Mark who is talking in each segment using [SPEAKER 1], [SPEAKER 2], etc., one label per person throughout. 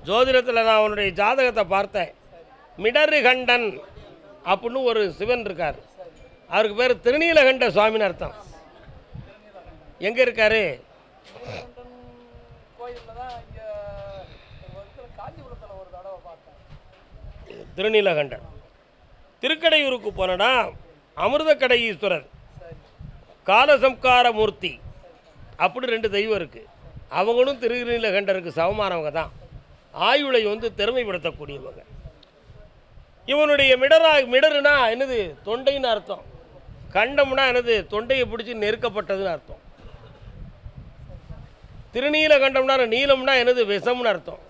[SPEAKER 1] ஜோதிடத்தில் நான் அவனுடைய ஜாதகத்தை பார்த்தேன். மிடறுகண்டன் அப்படின்னு ஒரு சிவன் இருக்கார். அவருக்கு பேர் திருநீலகண்ட சுவாமின்னு அர்த்தம். எங்கே இருக்காரு? திருநீலகண்டன். திருக்கடையூருக்கு போனடா அமிர்தக்கடை ஈஸ்வரர், காலசம்கார மூர்த்தி அப்படி 2 தெய்வம் இருக்குது. அவங்களும் திருநீலகண்டருக்கு சமமானவங்க தான். ஆயுளை திறமைப்படுத்தக்கூடியவங்க. இவனுடைய மிடருனா என்னது? தொண்டைன்னு அர்த்தம். கண்டம்னா என்னது? தொண்டையை பிடிச்சி நெருக்கப்பட்டதுன்னு அர்த்தம். திருநீலகண்டம்னா நீளம்னா என்னது? விஷம்னு அர்த்தம்.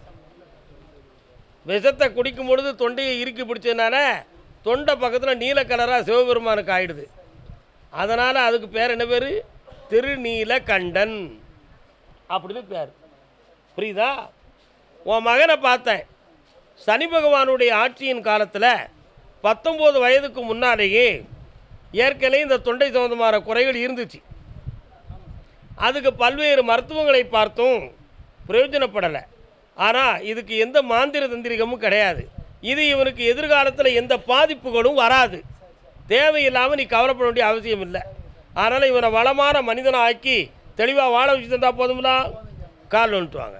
[SPEAKER 1] விஷத்தை குடிக்கும் பொழுது தொண்டையை இறுக்கி பிடிச்சதுனால தொண்டை பக்கத்தில் நீல கலராக சிவபெருமானுக்கு ஆயிடுது. அதனால் அதுக்கு பேர் என்ன பேர்? திருநீலகண்டன் அப்படின்னு பேர். புரியுதா? உன் மகனை பார்த்தேன். சனி பகவானுடைய ஆட்சியின் காலத்தில் 19 வயதுக்கு முன்னாலேயே ஏற்கனவே இந்த தொண்டை சம்பந்தமான குறைகள் இருந்துச்சு. அதுக்கு பல்வேறு மருத்துவங்களை பார்த்தும் பிரயோஜனப்படலை. ஆனால் இதுக்கு எந்த மாந்திர தந்திரிகமும் கிடையாது. இது இவனுக்கு எதிர்காலத்தில் எந்த பாதிப்புகளும் வராது. தேவையில்லாமல் நீ கவலைப்பட வேண்டிய அவசியம் இல்லை. அதனால் இவனை வளமான மனிதனை ஆக்கி தெளிவாக வாழ வச்சு தந்தால் போதுங்களா? கால் வந்துட்டுவாங்க.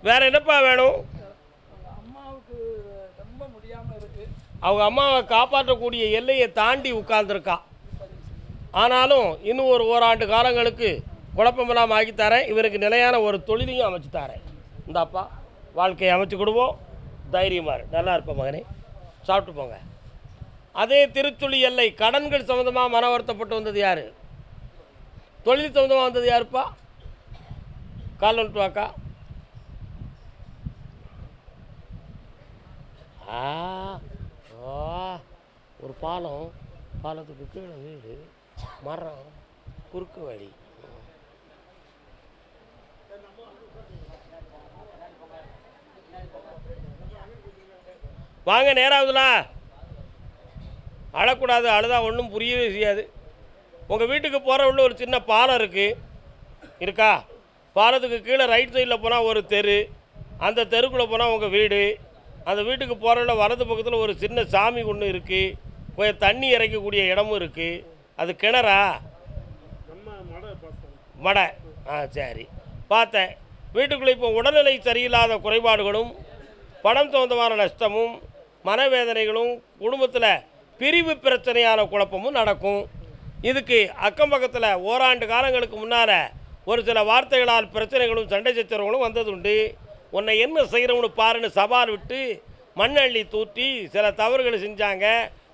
[SPEAKER 1] வேற என்னப்பா வேணும்? அவங்க அம்மாவை காப்பாற்றக்கூடிய எல்லையை தாண்டி உட்கார்ந்துருக்கா. ஆனாலும் இன்னும் ஒரு ஓராண்டு காலங்களுக்கு குழப்பமெல்லாம் ஆக்கித்தாரேன். இவருக்கு நிலையான ஒரு தொழிலையும் அமைச்சு தரேன். இந்தாப்பா வாழ்க்கையை அமைச்சு கொடுவோம். தைரியமாக நல்லா இருப்ப மகனே, சாப்பிட்டு போங்க. அதே திருச்சுழி எல்லை கடன்கள் சம்மந்தமாக மன வருத்தப்பட்டு வந்தது யார்? தொழில் சம்மந்தமாக வந்தது யாருப்பா? கால் வந்துட்டு வாக்கா. ஒரு பாலத்துக்கு கீழே வீடு, மரம், குறுக்கு வழி. வாங்க, நேராகுதுலா. அழக்கூடாது, அழுதா ஒன்றும் புரியவே செய்யாது. உங்கள் வீட்டுக்கு போகிற உள்ள ஒரு சின்ன பாலம் இருக்கா? பாலத்துக்கு கீழே ரைட் சைடில் போனால் ஒரு தெரு, அந்த தெருக்குள்ளே போனால் உங்கள் வீடு. அந்த வீட்டுக்கு போகிறதுல வலது பக்கத்தில் ஒரு சின்ன சாமி ஒன்று இருக்குது. கொஞ்சம் தண்ணி இறைக்கக்கூடிய இடமும் இருக்குது. அது கிணறா? மடை. சரி, பார்த்தேன். வீட்டுக்குள்ளே இப்போ உடல்நிலை சரியில்லாத குறைபாடுகளும், பணம் சம்பந்தமான நஷ்டமும், மனவேதனைகளும், குடும்பத்தில் பிரிவு பிரச்சனையான குழப்பமும் நடக்கும். இதுக்கு அக்கம் பக்கத்தில் ஓராண்டு காலங்களுக்கு முன்னால் ஒரு சில வார்த்தைகளால் பிரச்சனைகளும் சண்டை சச்சரவுகளும் வந்ததுண்டு. உன்னை என்ன செய்கிறவனு பாருன்னு சவால் விட்டு மண்ணள்ளி தூற்றி சில தவறுகளை செஞ்சாங்க.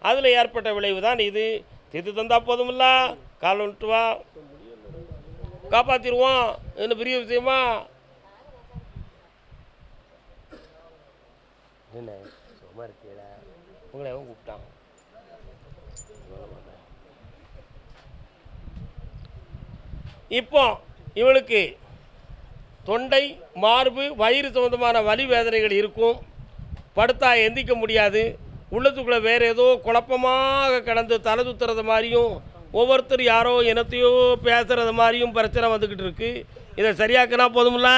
[SPEAKER 1] அதில் ஏற்பட்ட விளைவு தான் இது. தீர்த்து தந்தால் போதுமில்ல. கால் வந்துட்டு வா, காப்பாற்றிடுவோம். என்ன பெரிய விஷயமா? என்ன சும்மா இருக்கீடா? உங்களை எவன் கூப்பிட்டான்? இப்போ இவளுக்கு தொண்டை, மார்பு, வயிறு சம்பந்தமான வலி வேதனைகள் இருக்கும். படுத்தா எந்திக்க முடியாது. உள்ளத்துக்குள்ளே வேறு ஏதோ குழப்பமாக கிடந்து தலை சுற்றுறது மாதிரியும், ஒவ்வொருத்தர் யாரோ என்னத்தையோ பேசுகிறது மாதிரியும் பிரச்சனை வந்துக்கிட்டு இருக்கு. இதை சரியாக்கினா போதுமில்ல.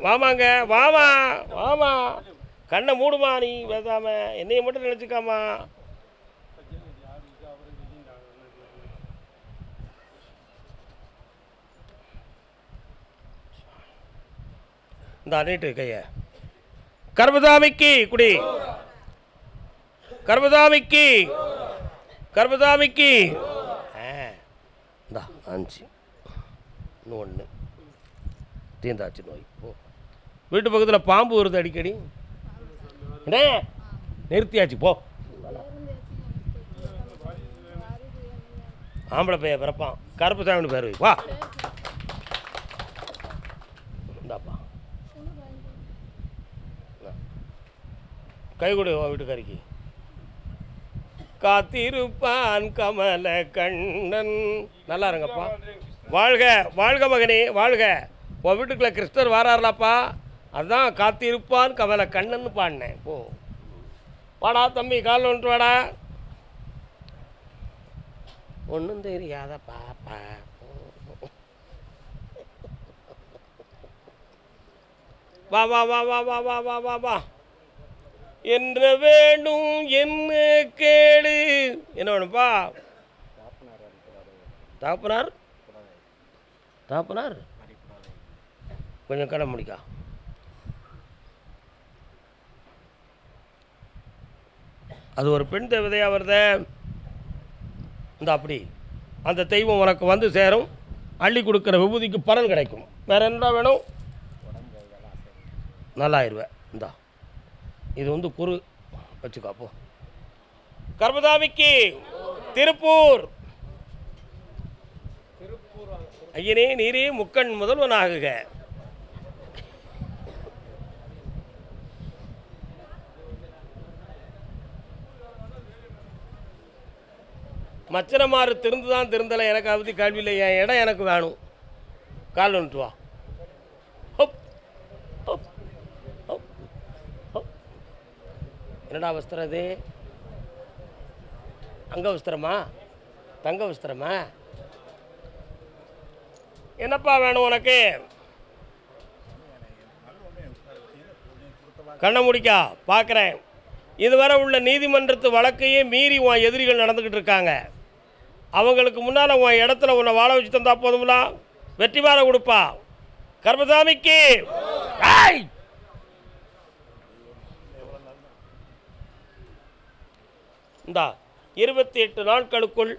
[SPEAKER 1] வாமாங்க, வாமா, கண்ணை மூடுமா. நீ பேசாம என்னைய மட்டும் நினச்சிக்காமா. இந்த நீட்டு கைய. கர்மசாமிக்கு குடி, கர்மசாமிக்கு இந்தா 5 இன்னும் 1 தீந்தாச்சு நோய். போ. வீட்டு பக்கத்தில் பாம்பு வருது அடிக்கடி. என்ன நிறுத்தியாச்சு போ. ஆம்பளை பையன் பிறப்பான், கருப்புசாமின்னு பேர் வை. வா இந்தாப்பா கை கொடு வீட்டுக்காரிக்கு. காத்திருப்பான் கமல கண்ணன். நல்லா இருங்கப்பா. வாழ்க வாழ்க மகனே வாழ்க. உன் வீட்டுக்குள்ள கிருஷ்ணர் வாராருலாப்பா. அதுதான் காத்திருப்பான் கவலை கண்ணன்னு பாடினேன். போ வாடா தம்பி, கால் வந்துட்டு வாடா. ஒன்றும் தெரியாத பாப்பா வா வா வா வா வா வா வா வா வா என்ற வேண்டும் என்ன கேடு. என்ன வேணும்ப்பா? தாப்பனார் தாப்பனார் கொஞ்சம் கடை முடிக்கா. அது ஒரு பெண் தேவதையாக வருத. இந்த அப்படி அந்த தெய்வம் உனக்கு வந்து சேரும். அள்ளி கொடுக்குற விபூதிக்கு பலன் கிடைக்கும். வேறு என்ன வேணும்? நல்லாயிருவேன். இந்தா இது வந்து குரு வச்சுக்காப்போ. கர்மதாமிக்கு திருப்பூர். ஐயனே நீரே முக்கண் முதல்வனாகுக. மச்சனமாறு திருந்துதான் திருந்தலை, எனக்கு அவதி கேள்வியில் என் இடம் எனக்கு வேணும். கால் வந்துட்டு வா. என்னடா வஸ்திரம் அது? அங்க வஸ்திரமா? தங்க வஸ்திரமா? என்னப்பா வேணும் உனக்கு? கண்ணை முடிக்கா பார்க்குறேன். இதுவரை உள்ள நீதிமன்றத்து வழக்கையே மீறி உன் எதிரிகள் நடந்துக்கிட்டு இருக்காங்க. அவங்களுக்கு முன்னால் உன் இடத்துல உன்னை வாழ வச்சு தந்தா போதுங்களா? வெற்றி மாற கொடுப்பா. கர்மசாமிக்கு இந்தா 28 நாட்களுக்குள்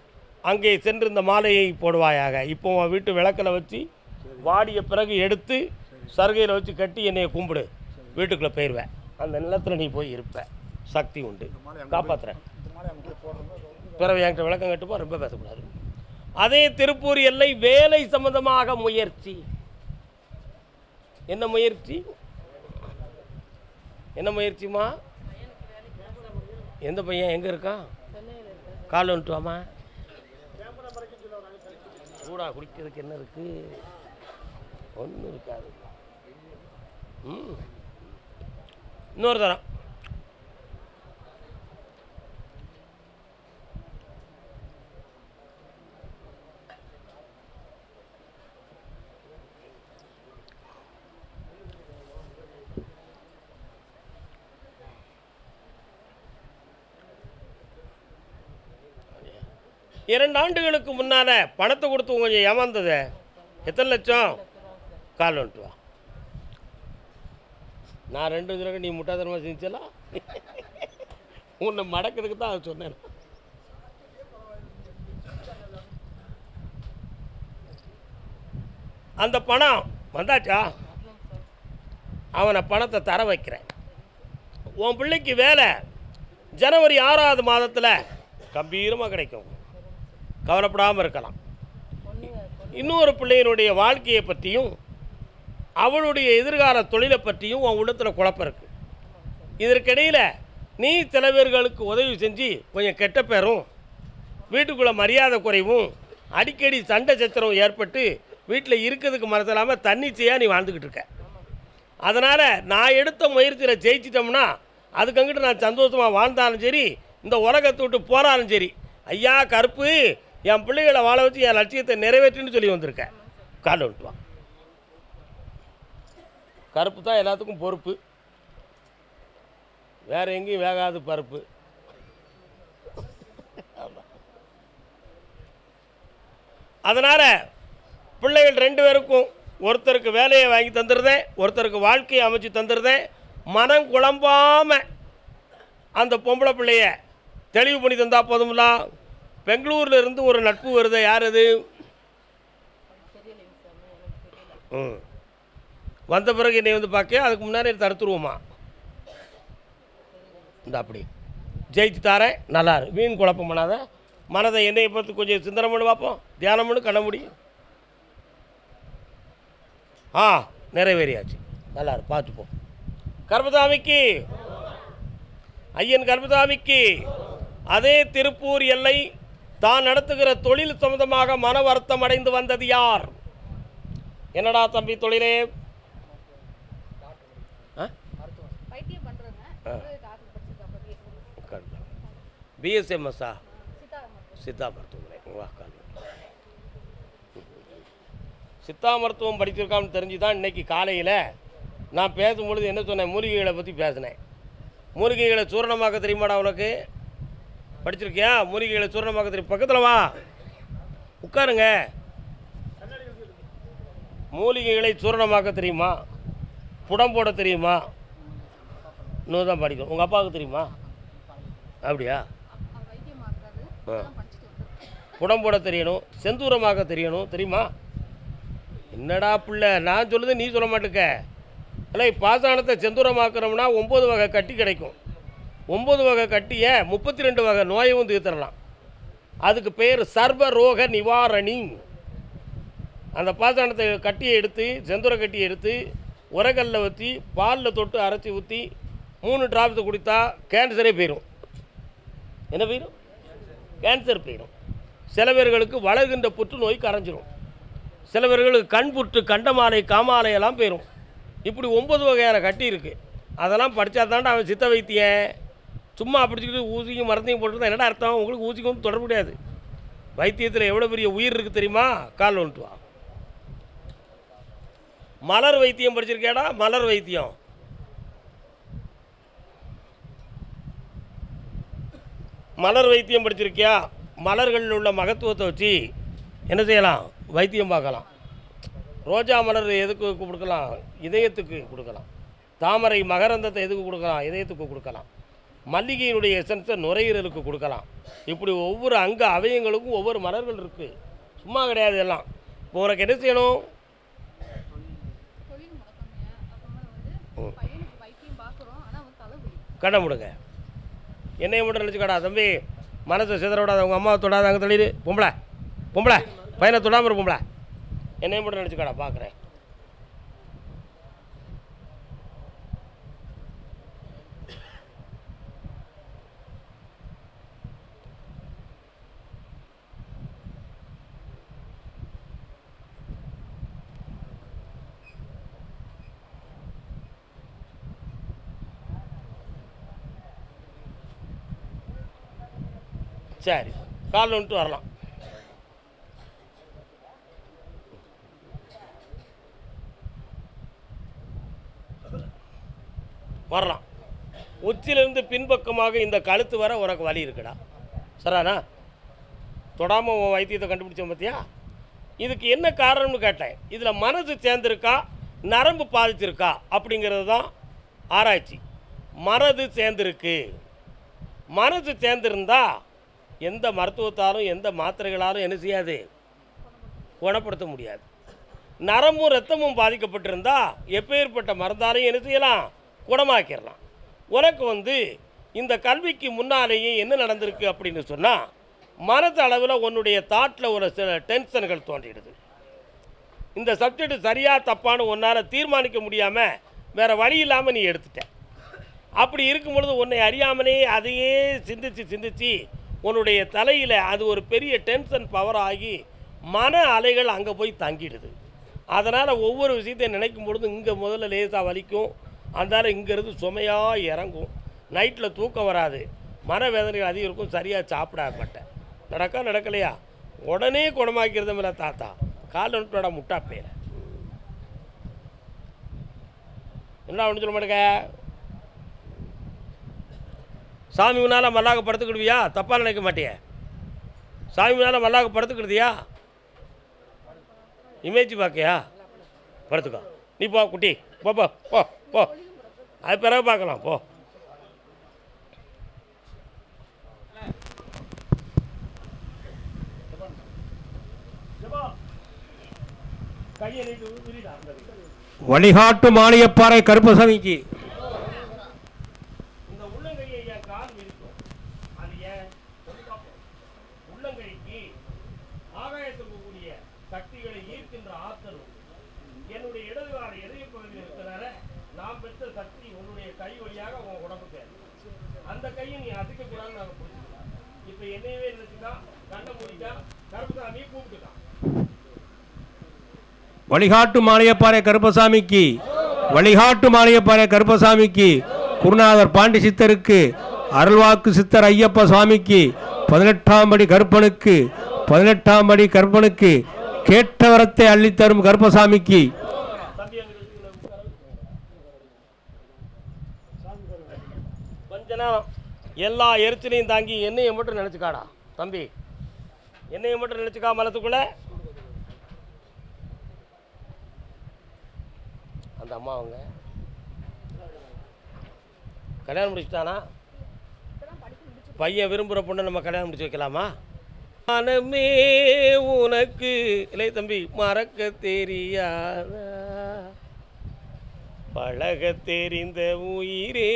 [SPEAKER 1] அங்கே சென்று இந்த மாலையை போடுவாயாக. இப்போ உன் வீட்டு விளக்கில் வச்சு வாடிய பிறகு எடுத்து சருகையில் வச்சு கட்டி என்னையை கும்பிடு. வீட்டுக்குள்ளே போயிடுவேன். அந்த நிலத்தில் நீ போய் இருப்ப. சக்தி உண்டு, காப்பாற்றுறேன். பிறகு என்கிட்ட விளக்கம் கட்டுப்போ, ரொம்ப பேசக்கூடாது. அதே திருப்பூர் எல்லை வேலை சம்பந்தமாக முயற்சி. என்ன முயற்சி? என்ன முயற்சிமா? எந்த பையன் எங்கே இருக்கான்? கால் வந்துட்டு வாமா. சூடா குடிக்கிறதுக்கு என்ன இருக்கு? ஒன்றும் இருக்காது. இன்னொரு தரம். இரண்டு ஆண்டுகளுக்கு முன்னால் பணத்தை கொடுத்து கொஞ்சம் ஏமாந்தது. எத்தனை லட்சம்? கால் வந்துட்டு வா. நான் 2 தடவை நீ முட்டாதனமாக செஞ்சலாம். உன்னை மடக்கிறதுக்கு தான் அதை சொன்னேன். அந்த பணம் வந்தாச்சா? அவனை பணத்தை தர வைக்கிறேன். உன் பிள்ளைக்கு வேலை ஜனவரி 6வது மாதத்தில் கம்பீரமாக கிடைக்கும். கவலைப்படாமல் இருக்கலாம். இன்னொரு பிள்ளையினுடைய வாழ்க்கையை பற்றியும் அவளுடைய எதிர்கால தொழிலை பற்றியும் உன் உள்ளத்தில் குழப்பம் இருக்குது. இதற்கிடையில் நீ சில பேர்களுக்கு உதவி செஞ்சு கொஞ்சம் கெட்ட பேரும் வீட்டுக்குள்ளே மரியாதை குறைவும் அடிக்கடி சண்டை சச்சரவும் ஏற்பட்டு வீட்டில் இருக்கிறதுக்கு மனசில்லாமல் தன்னிச்சையாக நீ வாழ்ந்துக்கிட்டு இருக்க. அதனால் நான் எடுத்த முயற்சியில் ஜெயிச்சிட்டோம்னா அதுக்கு அங்கிட்டு நான் சந்தோஷமாக வாழ்ந்தாலும் சரி, இந்த உலகத்தை விட்டு போனாலும் சரி, ஐயா கருப்பு என் பிள்ளைகளை வாழ வச்சு என் லட்சியத்தை நிறைவேற்றுன்னு சொல்லி வந்திருக்கேன். கால் வந்துட்டு வா. கருப்பு தான் எல்லாத்துக்கும் பொறுப்பு, வேற எங்கேயும் வேகாது பருப்பு. அதனால் பிள்ளைகள் 2 பேருக்கும் ஒருத்தருக்கு வேலையை வாங்கி தந்துடுறேன், ஒருத்தருக்கு வாழ்க்கையை அமைச்சு தந்துடுறேன். மனம் குழம்பாமல் அந்த பொம்பளை பிள்ளைய தெளிவு பண்ணி தந்தா போதுங்களா? பெங்களூரில் இருந்து ஒரு நட்பு வருது. யார் அது? வந்த பிறகு என்னை வந்து பார்க்க, அதுக்கு முன்னாடி தடுத்துருவோமா? இந்த அப்படி ஜெயிச்சு தாரேன். நல்லாரு. வீண் குழப்பம் பண்ணாத. மனதை என்னையை பார்த்து கொஞ்சம் சிந்தனை பண்ணி பார்ப்போம். தியானம் பண்ணி கண்ண முடி. நிறைவேறியாச்சு. நல்லாரு. பார்த்துப்போம். கர்மசாமிக்கு ஐயன் கர்மசாமிக்கு அதே திருப்பூர் எல்லை தான் நடத்துகிற தொழில் சம்பந்தமாக மன வருத்தம் அடைந்து வந்தது யார்? என்னடா தம்பி தொழிலே? பிஎஸ்எம்எஸ்ஸா? சித்தா மருத்துவமனை. சித்தா மருத்துவம் படிச்சிருக்கான்னு தெரிஞ்சு தான் இன்றைக்கி காலையில் நான் பேசும்பொழுது என்ன சொன்னேன், மூலிகைகளை பற்றி பேசினேன். மூலிகைகளை சூரணமாக்க தெரியுமாடா உனக்கு? படிச்சிருக்கியா? மூலிகைகளை சூரணமாக்க தெரியும். பக்கத்தில் வா, உட்காருங்க. மூலிகைகளை சூரணமாக்க தெரியுமா? புடம் போட தெரியுமா? இன்னும் தான் படிக்கணும். உங்கள் அப்பாவுக்கு தெரியுமா? அப்படியா? புடம் போட தெரியணும், செந்தூரமாக்க தெரியணும். தெரியுமா? என்னடா பிள்ளை நான் சொல்லுது நீ சொல்ல மாட்டேக்க. இல்லை, பாசானத்தை செந்தூரமாக்குறோம்னா 9 வகை கட்டி கிடைக்கும். 9 வகை கட்டியை 32 வகை நோயவும் தீர்த்தரலாம். அதுக்கு பேர் சர்வ ரோக நிவாரணி. அந்த பாசானத்தை கட்டியை எடுத்து, செந்தூர கட்டியை எடுத்து உரக்கல்ல ஊற்றி பாலில் தொட்டு அரைச்சி ஊற்றி 3 டிராப்ஸ் குடித்தா கேன்சரே போயிடும். என்ன போயிடும்? கேன்சர் போயிடும். சில பேர்களுக்கு வளர்கின்ற புற்றுநோய் கரைஞ்சிரும். சில பேர்களுக்கு கண் புற்று, கண்டமாலை, காமாலையெல்லாம் போயிடும். இப்படி 9 வகையான கட்டி இருக்குது. அதெல்லாம் படித்தா தாண்டா அவன் சித்த வைத்தியன். சும்மா பிடிச்சிக்கிட்டு ஊசிக்கும் மருந்தையும் போட்டுருந்தா என்னடா அர்த்தம்? உங்களுக்கு ஊசிக்கும் தொடர முடியாது. வைத்தியத்தில் எவ்வளோ பெரிய உயிர் இருக்குது தெரியுமா? கால் வந்துட்டு வா. மலர் வைத்தியம் படிச்சிருக்கேடா? மலர் வைத்தியம் மலர் வைத்தியம் படிச்சிருக்கியா? மலர்களில் உள்ள மகத்துவத்தை வச்சு என்ன செய்யலாம்? வைத்தியம் பார்க்கலாம். ரோஜா மலர் எதுக்கு கொடுக்கலாம்? இதயத்துக்கு கொடுக்கலாம். தாமரை மகரந்தத்தை எதுக்கு கொடுக்கலாம்? இதயத்துக்கு கொடுக்கலாம். மல்லிகையினுடைய எசன்ஸை நுரையீரலுக்கு கொடுக்கலாம். இப்படி ஒவ்வொரு அங்க அவயங்களுக்கும் ஒவ்வொரு மலர்கள் இருக்குது. சும்மா கிடையாது எல்லாம். இப்போ உனக்கு என்ன செய்யணும்? கண்ணை முடுங்க. என்னைய மட்டும் நினச்சிக்கடா தம்பி, மனசை சிதற விடாத. உங்கள் அம்மாவை தொடாத, அங்கே தள்ளிடு. பொம்பளை பொம்பளை பையனை தொடாமல் இரு. பொம்பளை என்னைய மட்டும் நினச்சிக்கடா. பார்க்குறேன். சரி, கால் வந்துட்டு வரலாம். வரலாம். உச்சிலிருந்து பின்பக்கமாக இந்த கழுத்து வர உனக்கு வலி இருக்குடா. சரிண்ணா? தொடாமல் உன் வைத்தியத்தை கண்டுபிடிச்ச பார்த்தியா? இதுக்கு என்ன காரணம்னு கேட்டேன். இதில் மனசு சேர்ந்துருக்கா, நரம்பு பாதிச்சிருக்கா அப்படிங்கிறது தான் ஆராய்ச்சி. மனது சேர்ந்துருக்கு. மனசு சேர்ந்துருந்தா எந்த மருத்துவத்தாலும் எந்த மாத்திரைகளாலும் என்ன செய்யாது? குணப்படுத்த முடியாது. நரம்பும் ரத்தமும் பாதிக்கப்பட்டிருந்தா எப்பேற்பட்ட மருந்தாலையும் என்ன செய்யலாம்? குணமாக்கிடலாம். உனக்கு இந்த கல்விக்கு முன்னாலேயே என்ன நடந்திருக்கு அப்படின்னு சொன்னால், மனது அளவில் உன்னுடைய தாட்டில் ஒரு சில டென்ஷன்கள் தோன்றிடுது. இந்த சப்ஜெக்ட் சரியாக தப்பான்னு உன்னால் தீர்மானிக்க முடியாமல் வேறு வழி இல்லாமல் நீ எடுத்துட்ட. அப்படி இருக்கும் பொழுது உன்னை அறியாமலே அதையே சிந்திச்சு உன்னுடைய தலையில் அது ஒரு பெரிய டென்ஷன் பவர் ஆகி மன அலைகள் அங்கே போய் தங்கிடுது. அதனால் ஒவ்வொரு விஷயத்தையும் நினைக்கும் பொழுது இங்கே முதல்ல லேசாக வலிக்கும். அதனால் இங்கேருந்து சுமையாக இறங்கும். நைட்டில் தூக்கம் வராது. மனவேதனைகள் அதிகம் இருக்கும். சரியாக சாப்பிட மாட்டேன். நடக்கலையா? உடனே குணமாக்கிறது மேலே தாத்தா கால் வந்துட்டோட முட்டா பேர என்ன ஒன்று சொல்ல மாட்டேங்க. சாமி முன்னால் மல்லாக படுத்துக்கிடுவியா? தப்பாக நினைக்க மாட்டிய? சாமி முன்னால் மல்லாக படுத்துக்கிடுதியா? இமேஜ் பார்க்கையா? படுத்துக்கோ. நீ போ குட்டி, போ போ போ போ. அது பிறகு பார்க்கலாம். போ.
[SPEAKER 2] வழிகாட்டு மானியப்பாறை கருப்பசாமிக்கு
[SPEAKER 1] சக்திகளை ஈர்க்கின்ற ஆற்றலும் என்னுடைய இடதுகால இதய பகுதியில் இருக்கிறனால நான் பெற்ற சக்தி உன்னுடைய கை வழியாக உன் உடம்புக்கு அந்த கையை நீ அசைக்கக்கூடாதுன்னு நாங்கள் பிடிச்சிருக்கோம். இப்போ என்னையவே நினைச்சுக்கா, கண்ணை மூடிக்கா, கருப்பசாமியை கூப்பிட்டுக்கான்.
[SPEAKER 2] வழிகாட்டு மானியப்பாறை கருப்பசாமிக்கு, வழிகாட்டு மானியப்பாறை கருப்பசாமிக்கு குருநாதர் பாண்டி சித்தருக்கு, அருள்வாக்கு சித்தர் ஐயப்ப சுவாமிக்கு, 18ஆம் படி கருப்பனுக்கு, 18ஆம் படி கருப்பனுக்கு, கேட்ட வரத்தை அள்ளித்தரும் கருப்பசாமிக்கு.
[SPEAKER 1] கொஞ்ச நேரம் எல்லா எரிச்சலையும் தாங்கி என்னையை மட்டும் நினச்சிக்காடா தம்பி, என்னையை மட்டும் நினச்சிக்கா. மனத்துக்குள்ள அந்த அம்மா அவங்க கல்யாணம் முடிச்சுட்டானா? பையன் விரும்புகிற பொண்ணை நம்ம கல்யாணம் முடிச்சு வைக்கலாமா? மனமே உனக்கு இல்லை தம்பி மறக்க தெரியாதா, பழக தெரிந்த உயிரே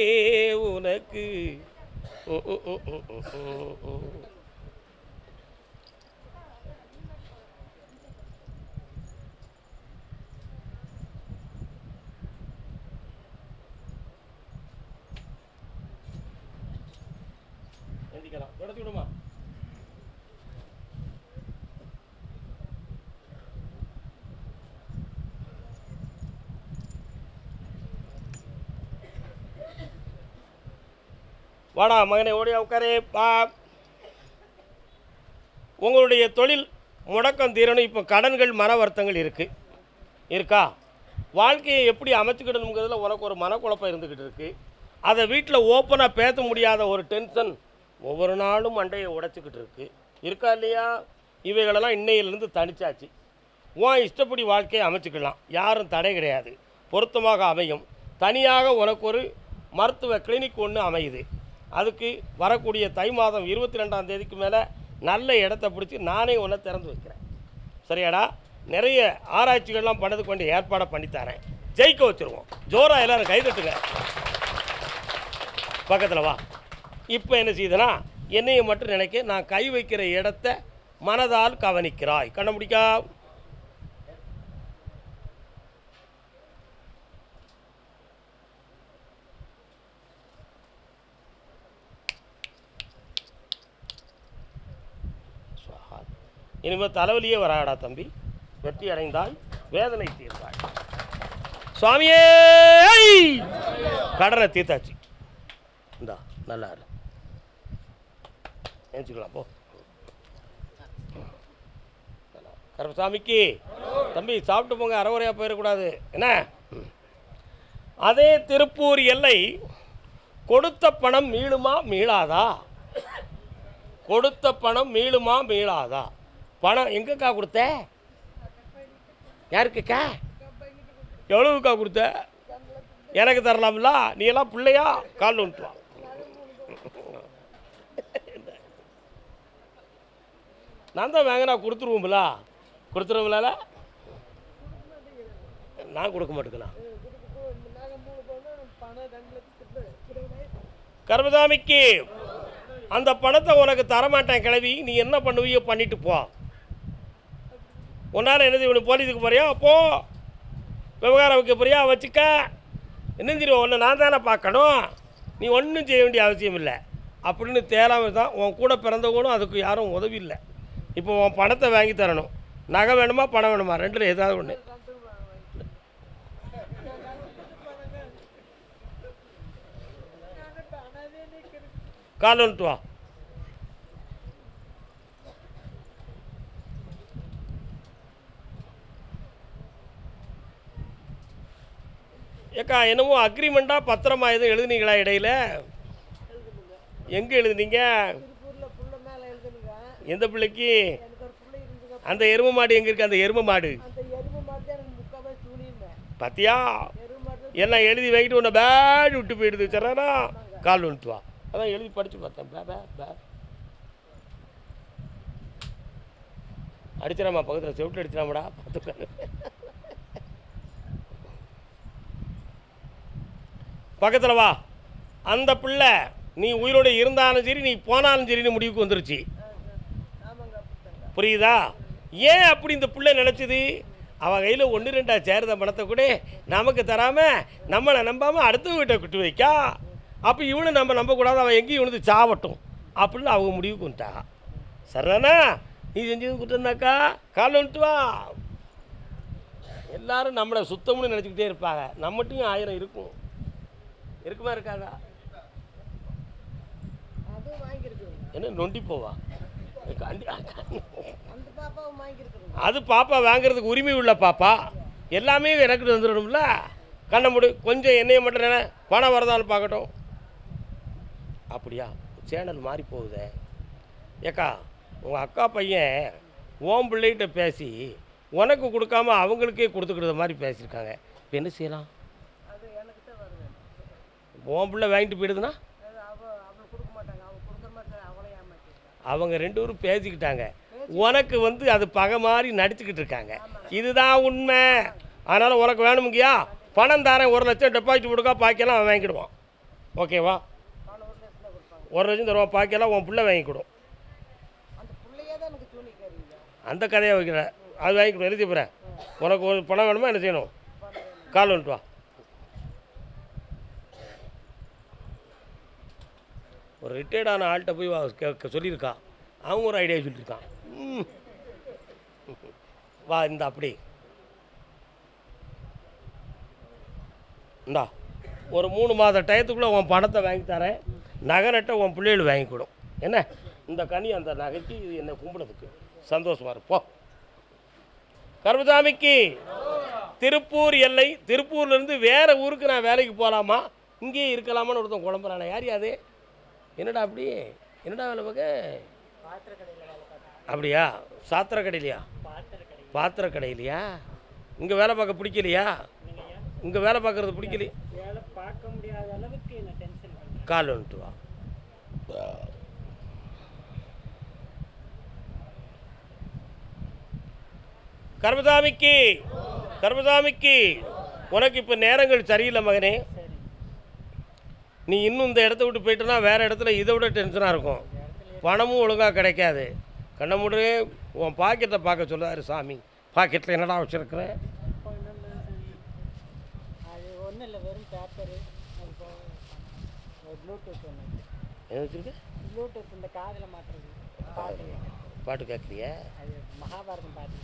[SPEAKER 1] உனக்கு. ஓ ஓ ஓ ஓ ஓ ஓ. எந்திக்கலாம், தொடச்சி விடுமா. வாடா மகனே, ஓடியா உட்காரே பா. உங்களுடைய தொழில் முடக்கம் தீரணும். இப்போ கடன்கள் மன வருத்தங்கள் இருக்கா? வாழ்க்கையை எப்படி அமைச்சுக்கிடணுங்கிறதுல உனக்கு ஒரு மனக்குழப்பம் இருந்துக்கிட்டு இருக்குது. அதை வீட்டில் ஓப்பனாக பேச முடியாத ஒரு டென்ஷன் ஒவ்வொரு நாளும் மண்டையை உடைச்சிக்கிட்டு இருக்கா இல்லையா? இவைகளெல்லாம் இன்னையிலேருந்து தனிச்சாச்சு. உன் இஷ்டப்படி வாழ்க்கையை அமைச்சிக்கலாம், யாரும் தடை கிடையாது, பொருத்தமாக அமையும். தனியாக உனக்கு ஒரு மருத்துவ கிளினிக் ஒன்று அமையுது. அதுக்கு வரக்கூடிய தை மாதம் 22ஆம் தேதிக்கு மேலே நல்ல இடத்த பிடிச்சி நானே ஒன்றை திறந்து வைக்கிறேன். சரியாடா? நிறைய ஆராய்ச்சிகள்லாம் பண்ணது கொண்டு ஏற்பாடை பண்ணித்தரேன். ஜெயிக்க வச்சுருவோம். ஜோராக எல்லோரும் கைதட்டுங்க. பக்கத்தில் வா. இப்போ என்ன செய்யுதுன்னா, என்னையை மட்டும் நினைக்க நான் கை வைக்கிற இடத்த மனதால் கவனிக்கிறாய். கண்ண முடிக்கா. இனிமேல் தலைவலியே வராடா தம்பி. வெற்றி அடைந்தால் வேதனை தீர்ந்தாள். சுவாமியே கடனை தீர்த்தாச்சு. இந்தா நல்லா நினச்சிக்கலாம் போ. கருப்பசாமிக்கு தம்பி சாப்பிட்டு போங்க, அறவுரையாக போயிடக்கூடாது என்ன. அதே திருப்பூர் எல்லை கொடுத்த பணம் மீளுமா மீளாதா? கொடுத்த பணம் மீளுமா மீளாதா? பணம் எங்கக்கா கொடுத்த? யாருக்குக்கா? எவ்வளவுக்கா கொடுத்த? எனக்கு தரலாம்ல. நீ எல்லாம் பிள்ளையா? கால் வந்துட்டு நான் தான் வாங்கினா கொடுத்துருவோம்ல. கொடுத்துருவோம்ல. நான் கொடுக்க மாட்டேங்கண்ணா. கருப்பசாமிக்கு அந்த பணத்தை உனக்கு தரமாட்டேன் கிளவி. நீ என்ன பண்ணுவியோ பண்ணிட்டு போ. உன்னால் என்னது இவனு போலீஸுக்கு போறியா? அப்போ விவகாரம் வைக்க போறியா? வச்சுக்க. என்ன தெரியும், ஒன்று நான் தானே பார்க்கணும். நீ ஒன்றும் செய்ய வேண்டிய அவசியம் இல்லை அப்படின்னு தேராமல் தான். உன் கூட பிறந்தவங்களும் அதுக்கு யாரும் உதவி இல்லை. இப்போ உன் பணத்தை வாங்கி தரணும். நகை வேணுமா பணம் வேணுமா? ரெண்டில் ஏதாவது ஒன்று. கால் வந்துட்டு வா. ஏக்கா என்னமோ அக்ரிமெண்ட்டாக பத்திரமா எதுவும் எழுதுனீங்களா இடையில? எங்கே எழுதுனீங்க? எந்த பிள்ளைக்கு? அந்த எருமை மாடு எங்கே இருக்குது? அந்த எருமை மாடு பார்த்தியா? எல்லாம் எழுதி வைக்கிட்டு உன்னை பேடு விட்டு போயிடுது. சரானா கால் வந்துட்டு வா. அதான் எழுதி படித்து பார்த்தேன். பே பே பே அடிச்சிடாமா, பக்கத்தில் செவிட்டு அடிச்சிடாமடா. பார்த்துக்க. பக்கத்தில் வா. அந்த பிள்ளை நீ உயிரோடு இருந்தாலும் சரி நீ போனாலும் சரின்னு முடிவுக்கு வந்துருச்சு. புரியுதா? ஏன் அப்படி இந்த பிள்ளை நினச்சிது? அவன் கையில் 1-2 சேர்ந்த பணத்தை கூட நமக்கு தராமல் நம்மளை நம்பாமல் அடுத்த வீட்டை விட்டு வைக்கா. அப்போ இவனை நம்ம நம்பக்கூடாது, அவன் எங்கேயும் இவனுக்கு சாவட்டும் அப்படின்னு அவங்க முடிவுக்கு வந்துட்டாங்க. சரிதானா? நீ செஞ்சது கொடுத்துருந்தாக்கா கால் வந்துட்டு வா. எல்லாரும் நம்மளை சுத்தம்னு நினச்சிக்கிட்டே இருப்பாங்க. நம்மகிட்டையும் 1000 இருக்கும். இருக்குமா இருக்காதா? என்ன நொண்டி போவா? அது பாப்பா வாங்குறதுக்கு உரிமை உள்ள பாப்பா. எல்லாமே எனக்கு வந்துடணும்ல. கண்ணை மூடு, கொஞ்சம் என்னையை மட்டும் என்ன பணம் வரதான்னு பார்க்கட்டும். அப்படியா? சேனல் மாறி போகுதே. ஏக்கா, உங்கள் அக்கா பையன் ஓம் பிள்ளைகிட்ட பேசி உனக்கு கொடுக்காம அவங்களுக்கே கொடுத்துக்கிற மாதிரி பேசியிருக்காங்க. இப்போ என்ன செய்யலாம்? ஓம் பிள்ளை வாங்கிட்டு போயிடுதுன்னா அவங்க 2 பேரும் பேசிக்கிட்டாங்க. உனக்கு வந்து அது பகை மாதிரி நடிச்சுக்கிட்டு இருக்காங்க. இதுதான் உண்மை. அதனால் உனக்கு வேணுமுங்கயா பணம் தாரேன், 1 லட்சம் டெபாசிட் கொடுக்கா, பாக்கியெல்லாம் அவன் வாங்கிடுவான். ஓகேவா? 1 லட்சம் தருவான், பாக்கியெல்லாம் உன் பிள்ளை வாங்கிக்கிடும். அந்த கதையை வைக்கிற அது வாங்கிக்கணும். எழுதி போகிறேன். உனக்கு ஒரு பணம் வேணுமா? என்ன செய்யணும்? கால் வந்துட்டு வா. ஒரு ரிட்டையர்டான ஆள்கிட்ட போய் சொல்லியிருக்கா. அவங்க ஒரு ஐடியா சொல்லியிருக்கான். வா இந்த அப்படி இந்தா ஒரு 3 மாத டயத்துக்குள்ளே உன் பணத்தை வாங்கி தரேன். நகை நட்டை உன் பிள்ளைகள் வாங்கிக்கிடும். என்ன இந்த கனி அந்த நகைக்கு என்னை கும்பிடுறதுக்கு சந்தோஷமாக இருப்போம். கருப்பசாமிக்கு திருப்பூர் எல்லை. திருப்பூர்லேருந்து வேறு ஊருக்கு நான் வேலைக்கு போகலாமா, இங்கேயே இருக்கலாமான்னு ஒருத்தன் குழம்புறானே. யார் அது? என்னடா அப்படி? என்னடா வேலை பார்க்க? அப்படியா? சாத்திர கடையிலையா? பாத்திர கடையிலையா? இங்கே வேலை பார்க்க பிடிக்கலையா? இங்கே வேலை பார்க்குறது பிடிக்கலையா? கால் வந்துட்டு வா. கருப்பசாமிக்கு கருப்பசாமிக்கு உனக்கு இப்போ நேரங்கள் சரியில்லை மகனே. நீ இன்னும் இந்த இடத்த விட்டு போயிட்டனா வேறு இடத்துல இதை விட டென்ஷனாக இருக்கும். பணமும் ஒழுங்காக கிடைக்காது. கண்ண முடே உன் பாக்கெட்டை பார்க்க சொல்லுவார் சாமி. பாக்கெட்டில் என்னடா வச்சுருக்குறேன்? என்ன வச்சுருக்கு? பாட்டு கேட்குறியா?
[SPEAKER 3] மகாபாரதம் பாட்டு.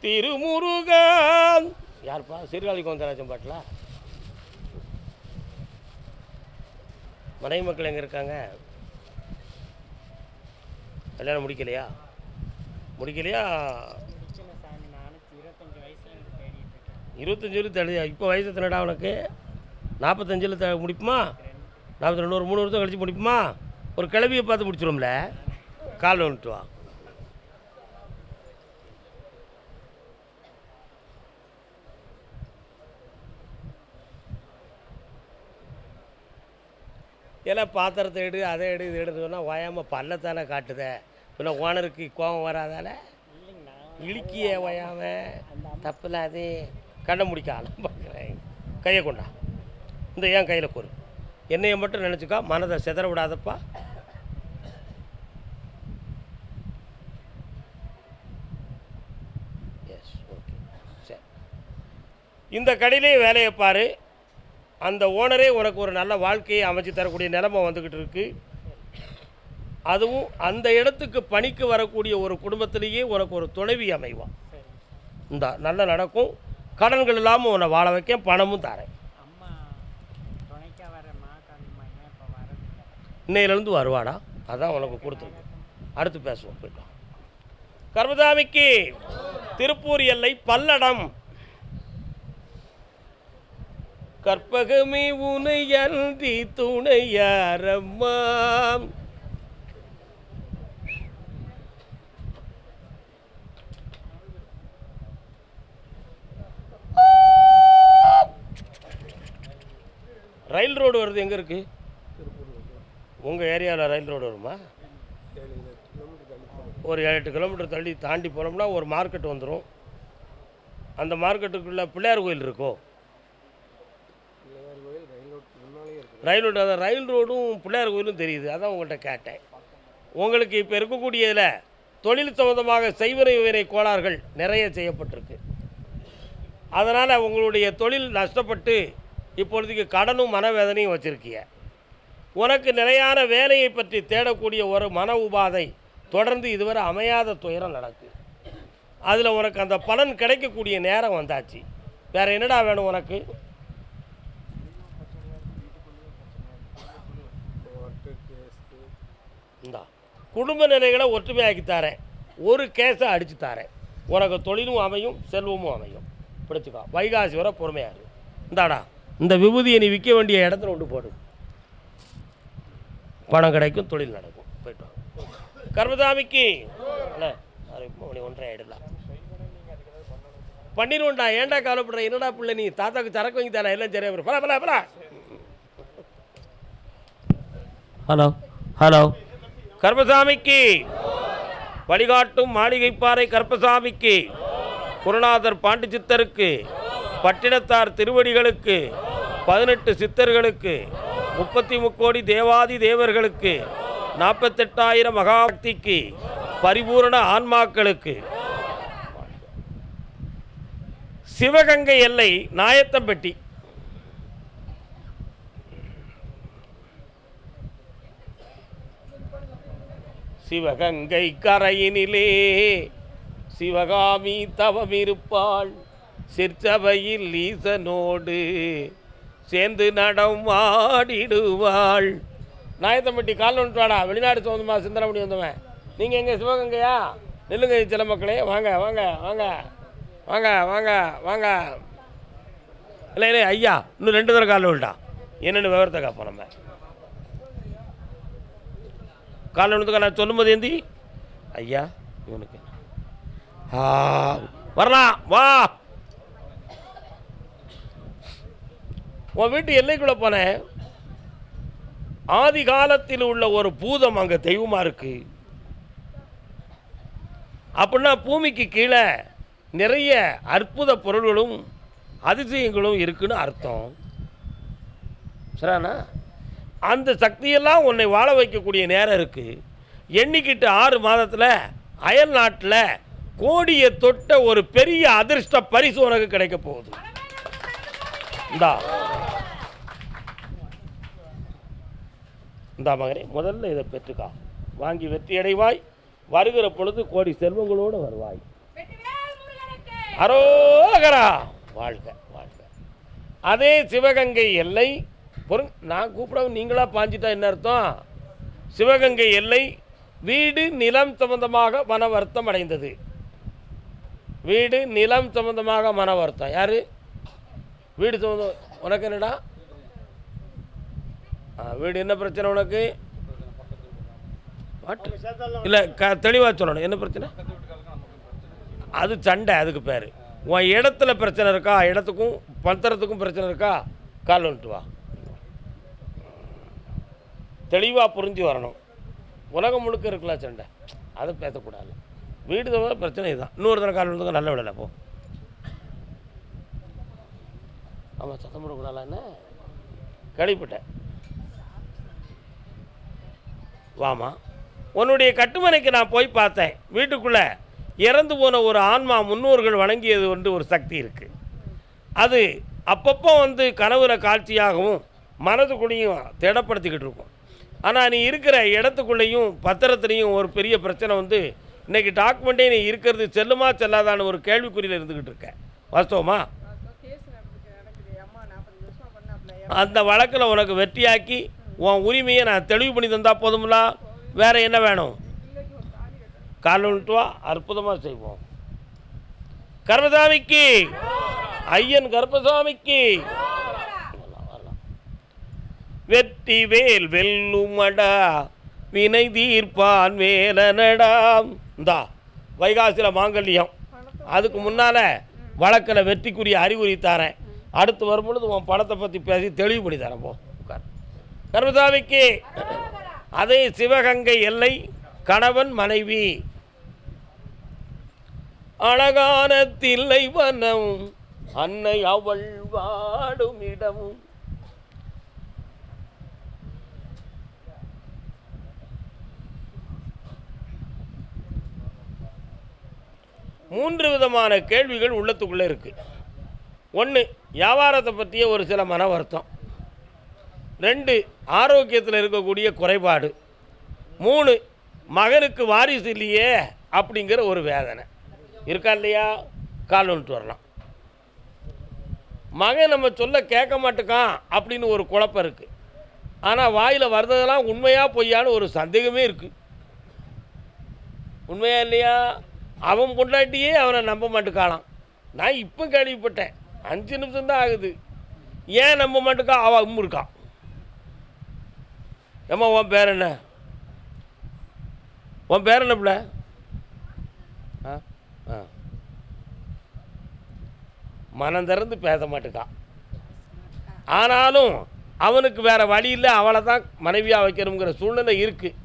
[SPEAKER 1] திருமுருகன் யார்ப்பா? சீர்காழி கோந்தராஜன் பாட்டில். மனைவி மக்கள் எங்கே இருக்காங்க? கல்யாணம் முடிக்கலையா? 25 வயசு தள்ளி. இப்போ வயசு எத்தனைடா உனக்கு? 45 முடிப்புமா? 42 ஒரு 3 வருஷம் கழிச்சு முடிப்புமா? ஒரு கிளவியை பார்த்து முடிச்சிடும்ல. கால் வந்துட்டு வா. எல்லாம் பாத்திரத்தை எடு, அதை எடு, இது எடுன்னு சொன்னால் ஓயாமல் பல்லத்தானே காட்டுதே. பின்ன ஓனருக்கு கோபம் வராதால இழுக்கிய ஓயாமல் தப்பில்ல. அது கண்ணை முடிக்க ஆளும் பார்க்குறேன். கையை கொண்டா. இந்த ஏன் கையில் கோரு. என்னையை மட்டும் நினச்சிக்கா, மனதை சிதற விடாதப்பா. எஸ், ஓகே, சரி. இந்த கடையிலே வேலையை பாரு. அந்த ஓனரே உனக்கு ஒரு நல்ல வாழ்க்கையை அமைச்சு தரக்கூடிய நிலைமை வந்துக்கிட்டு இருக்கு. அதுவும் அந்த இடத்துக்கு பணிக்கு வரக்கூடிய ஒரு குடும்பத்திலேயே உனக்கு ஒரு துணைவி அமைவான். இந்த நல்லா நடக்கும். கடன்கள் இல்லாமல் உன்னை வாழ வைக்க பணமும் தரேன். இன்னையிலேருந்து வருவாடா. அதான் உனக்கு கொடுத்துருக்கு. அடுத்து பேசுவோம். போய்க்கலாம். கருப்பசாமிக்கு திருப்பூர் எல்லை பல்லடம். கற்பகமே உனை அன்றி துணையாரம்மா. ரயில் ரோடு வருது. எங்கே இருக்குது? உங்கள் ஏரியாவில் ரயில் ரோடு வருமா? ஒரு 7-8 கிலோமீட்டர் தாண்டி போனோம்னா ஒரு மார்க்கெட் வந்துடும். அந்த மார்க்கெட்டுக்குள்ளே பிள்ளையார் கோயில் இருக்கோ? Rail road. அதான் ரயில் ரோடும் பிள்ளையார் கோயிலும் தெரியுது. அதான் உங்கள்கிட்ட கேட்டேன். உங்களுக்கு இப்போ இருக்கக்கூடியதில் தொழில் சம்பந்தமாக செய்வினை கோளாறுகள் நிறைய செய்யப்பட்டிருக்கு. அதனால் உங்களுடைய தொழில் நஷ்டப்பட்டு இப்பொழுதுக்கு கடனும் மனவேதனையும் வச்சுருக்கிய. உனக்கு நிலையான வேலையை பற்றி தேடக்கூடிய ஒரு மன உபாதை தொடர்ந்து இதுவரை அமையாத துயரம் நடக்கு. அதில் உனக்கு அந்த பலன் கிடைக்கக்கூடிய நேரம் வந்தாச்சு. வேறு என்னடா வேணும் உனக்கு? இந்தா குடும்ப நிலைகளை ஒற்றுமையாக்கி தரேன், ஒரு கேஸை அடித்து தரேன், உனக்கு தொழிலும் அமையும் செல்வமும் அமையும். பிடிச்சிக்கோ, வைகாசி வர பொறுமையாரு. இந்தாடா இந்த விபூதியை நீ விற்க வேண்டிய இடத்துல கொண்டு போடு, பணம் கிடைக்கும், தொழில் நடக்கும். போயிட்டு கர்மசாமிக்கு அண்ணே 1:30 ஆகிடலாம் பண்ணிடுவோண்டா. ஏன்டா கவலைப்படுற? என்னடா பிள்ளை நீ தாத்தாக்கு சரக்கு வாங்கி தரேன், எல்லாம் சரியா வரும். பல பல ஹலோ ஹலோ கர்மசாமிக்கு வழிகாட்டும் மாளிகைப்பாறை கர்ப்பசாமிக்கு, குருநாதர் பாண்டி சித்தருக்கு, பட்டினத்தார் திருவடிகளுக்கு, 18 சித்தர்களுக்கு, 33 கோடி தேவாதி தேவர்களுக்கு, 48,000 மகாபக்திக்கு, பரிபூரண ஆன்மாக்களுக்கு. சிவகங்கை எல்லை நாயத்தம்பட்டி. சிவகங்கை கரையினிலே சிவகாமி தவமிருப்பாள், சிற்சபையில் ஈசனோடு சேர்ந்து நடம் ஆடிடுவாள். நாயத்தம்பட்டி கால் வந்துட்டாடா, வெளிநாடு சோந்தமா சிந்தனப்படி வந்தவன். நீங்கள் எங்கே சிவகங்கையா? நெல்லுங்க சில மக்களே, வாங்க வாங்க வாங்க வாங்க வாங்க வாங்க. இல்லை இல்லை ஐயா, இன்னும் 2 தடவை காலில் விட்டா என்னென்னு விவரத்தை காப்போம். நம்ம காலில் விழுந்துக்க நான் சொல்லும்போது ஏந்தி ஐயா இவனுக்கு வரலாம் வா. உன் வீட்டு எல்லைக்குள்ளே போனேன், ஆதி காலத்தில் உள்ள ஒரு பூதம் அங்கே தெய்வமாக இருக்கு. அப்படின்னா பூமிக்கு கீழே நிறைய அற்புத பொருள்களும் அதிசயங்களும் இருக்குன்னு அர்த்தம். சரிண்ணா? அந்த சக்தியெல்லாம் உன்னை வாழ வைக்கக்கூடிய நேரம் இருக்குது. எண்ணிக்கிட்டு 6 மாதத்தில் அயல் நாட்டில் கோடியை தொட்ட ஒரு பெரிய அதிர்ஷ்ட பரிசு உனக்கு கிடைக்க போகுது. இந்தா மகனே, முதல்ல இதை பெற்றுக்கா, வாங்கி வெற்றி அடைவாய். வருகிற பொழுது கோடி செல்வங்களோடு வருவாய். அரோகரா, வாழ்க வாழ்க. அதே சிவகங்கை எல்லை நான் கூப்பிடவும் நீங்களாக பாஞ்சிட்டா என்ன அர்த்தம்? சிவகங்கை எல்லை வீடு நிலம் சம்பந்தமாக மன வருத்தம் அடைந்தது. வீடு நிலம் சம்பந்தமாக மன வருத்தம். யாரு வீடு சம்பந்தம்? உனக்கு என்னடா வீடு என்ன பிரச்சனை உனக்கு? இல்லை தெளிவாக சொல்லணும், என்ன பிரச்சனை? அது சண்டை, அதுக்கு பேர். உன் இடத்துல பிரச்சனை இருக்கா? இடத்துக்கும் பத்திரத்துக்கும் பிரச்சனை இருக்கா? கால் வந்துட்டு வா, தெளிவாக புரிஞ்சு வரணும். உலகம் முழுக்க இருக்கலாம் சண்டை, அதை பேசக்கூடாது. வீடு தவிர பிரச்சனை இதுதான். இன்னொரு தடவை கால் வந்துங்க, நல்ல விடலை போ. ஆமாம், சத்தம் போடக்கூடாது. என்ன கழிப்பிட்டேன் வாமா. உன்னுடைய கட்டுமனைக்கு நான் போய் பார்த்தேன். வீட்டுக்குள்ளே இறந்து போன ஒரு ஆன்மா முன்னோர்கள் வணங்கியது வந்து ஒரு சக்தி இருக்குது. அது அப்பப்போ வந்து கனவுல காட்சியாகவும் மனதுக்குள்ளேயும் திடப்படுத்திக்கிட்டு இருக்கும். ஆனால் நீ இருக்கிற இடத்துக்குள்ளேயும் பத்திரத்துலேயும் ஒரு பெரிய பிரச்சனை வந்து இன்றைக்கி டாக்குமெண்ட்டே நீ இருக்கிறது செல்லுமா செல்லாதான்னு ஒரு கேள்விக்குறியில் இருந்துக்கிட்டு இருக்க. வாஸ்தவமா? அந்த வழக்கில் உனக்கு வெற்றியாக்கி உன் உரிமையை நான் தெளிவு பண்ணி தந்தால் போதும்ல. வேறு என்ன வேணும்? காலைல விட்டு வா, அற்புதமாக செய்வோம். கர்மசாமிக்கு, ஐயன் கர்மசாமிக்கு வெற்றி வேல் வெல்லுமடா, வினை தீர்ப்பான் வேலனடாம். இந்தா வைகாசியில் மாங்கல்யம். அதுக்கு முன்னால் வழக்கில் வெற்றிக்குரிய அறிகுறி தரேன். அடுத்து வரும்பொழுது உன் பணத்தை பற்றி பேசி தெளிவு பண்ணி தரேன். போ கர்மசாமிக்கு. அதே சிவகங்கை எல்லை கணவன் மனைவி, அழகான தில்லை வனம், அன்னை அவள் வாடும் இடமும். மூன்று விதமான கேள்விகள் உள்ளத்துக்குள்ளே இருக்குது. 1, வியாபாரத்தை பற்றிய ஒரு சில மன வருத்தம். 2, ஆரோக்கியத்தில் இருக்கக்கூடிய குறைபாடு. 3, மகனுக்கு வாரிசு இல்லையே அப்படிங்கிற ஒரு வேதனை இருக்கா இல்லையா? கால் வந்துட்டு வரலாம். மகன் நம்ம சொல்ல கேட்க மாட்டேக்கான் அப்படின்னு ஒரு குழப்பம் இருக்குது. ஆனால் வாயில் வர்றதெல்லாம் உண்மையா பொய்யான்னு ஒரு சந்தேகமே இருக்குது. உண்மையா இல்லையா? அவன் பொண்டாட்டியே அவனை நம்ப மாட்டுக்காளாம். நான் இப்போ கேள்விப்பட்டேன், 5 நிமிஷம் தான் ஆகுது. ஏன் நம்ப மாட்டுக்கா? அவன் இருக்கான். ஏம்மா உன் பேர் என்ன? உன் பேர் என்ன பிள்ளை? ஆ ஆ மனம் திறந்து பேச மாட்டுக்கான். ஆனாலும் அவனுக்கு வேறு வழி இல்லை, அவளை தான் மனைவியாக வைக்கணுங்கிற சூழ்நிலை இருக்குது.